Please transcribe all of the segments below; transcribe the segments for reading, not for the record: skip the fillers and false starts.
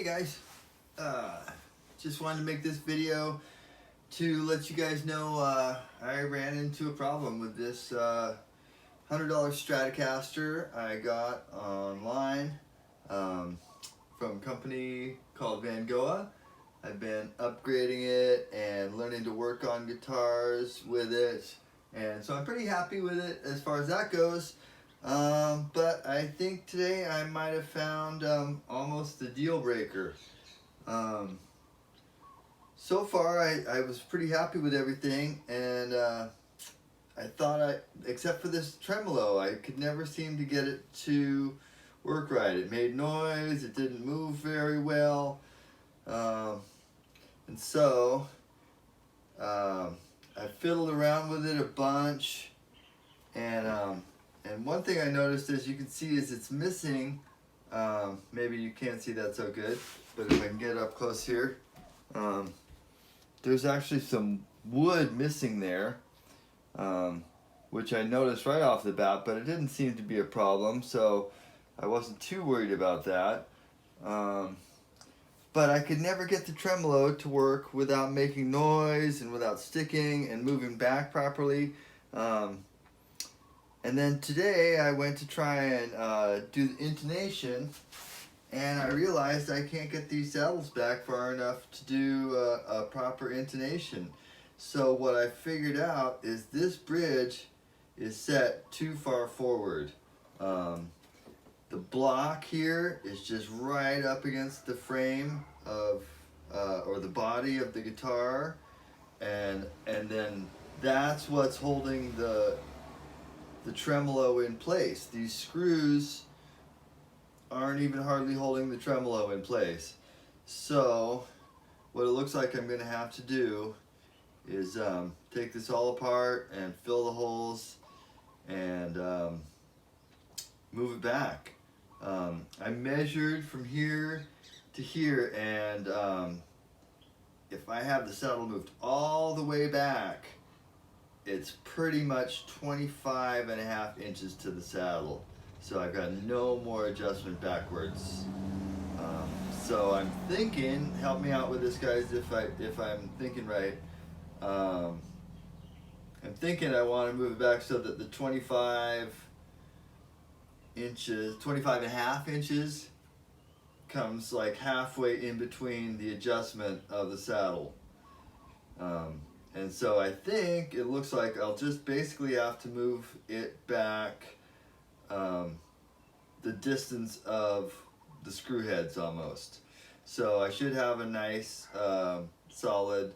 guys, uh, just wanted to make this video to let you guys know I ran into a problem with this $100 Stratocaster I got online from a company called Vangoa. I've been upgrading it and learning to work on guitars with it, and so I'm pretty happy with it as far as that goes. But I think today I might have found almost the deal breaker. So far I was pretty happy with everything, and I thought except for this tremolo, I could never seem to get it to work right. It made noise, it didn't move very well, and so I fiddled around with it a bunch, and one thing I noticed, as you can see, is it's missing, maybe you can't see that so good, but if I can get up close here, there's actually some wood missing there, which I noticed right off the bat, but it didn't seem to be a problem, so I wasn't too worried about that. But I could never get the tremolo to work without making noise and without sticking and moving back properly. And then today I went to try and do the intonation, and I realized I can't get these saddles back far enough to do a proper intonation. So what I figured out is this bridge is set too far forward. The block here is just right up against the frame of, or the body of the guitar, and then that's what's holding the tremolo in place. These screws aren't even hardly holding the tremolo in place. So what it looks like I'm going to have to do is take this all apart and fill the holes and move it back. I measured from here to here, and if I have the saddle moved all the way back, it's pretty much 25.5 inches to the saddle. So I've got no more adjustment backwards. So I'm thinking, help me out with this, guys, if I'm thinking right. I'm thinking I want to move it back so that the 25.5 inches comes like halfway in between the adjustment of the saddle. And so I think it looks like I'll just basically have to move it back the distance of the screw heads almost. So I should have a nice solid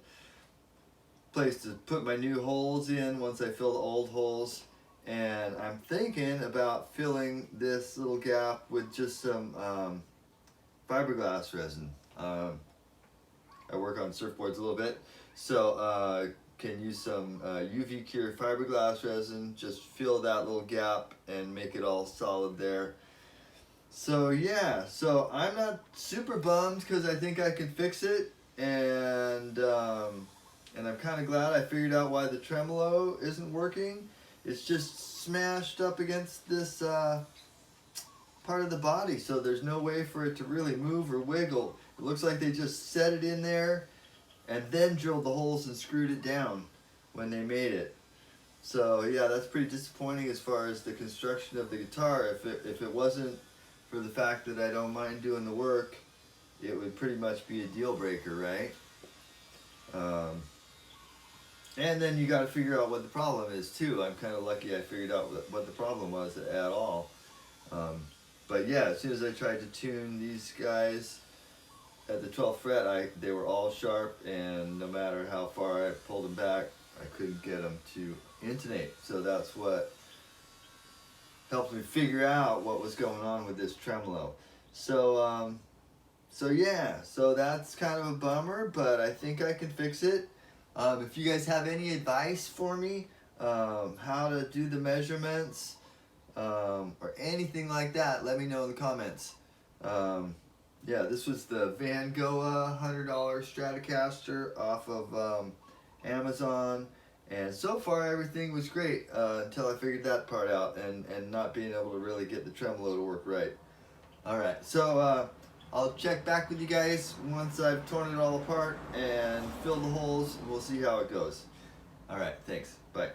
place to put my new holes in once I fill the old holes. And I'm thinking about filling this little gap with just some fiberglass resin. I work on surfboards a little bit, so can use some UV cured fiberglass resin, just fill that little gap and make it all solid there. So yeah, so I'm not super bummed because I think I can fix it, and I'm kind of glad I figured out why the tremolo isn't working. It's just smashed up against this part of the body, so there's no way for it to really move or wiggle. It looks like they just set it in there and then drilled the holes and screwed it down when they made it. So yeah, that's pretty disappointing as far as the construction of the guitar. If it wasn't for the fact that I don't mind doing the work, it would pretty much be a deal breaker, right? And then you got to figure out what the problem is too. I'm kind of lucky I figured out what the problem was at all. But yeah, as soon as I tried to tune these guys at the 12th fret, they were all sharp, and no matter how far I pulled them back, I couldn't get them to intonate. So that's what helped me figure out what was going on with this tremolo. So yeah, so that's kind of a bummer, but I think I can fix it. If you guys have any advice for me, how to do the measurements, or anything like that, let me know in the comments. Yeah, this was the Vangoa $100 Stratocaster off of Amazon, and so far everything was great until I figured that part out, and not being able to really get the tremolo to work right. Alright, so I'll check back with you guys once I've torn it all apart and filled the holes, and we'll see how it goes. Alright, thanks. Bye.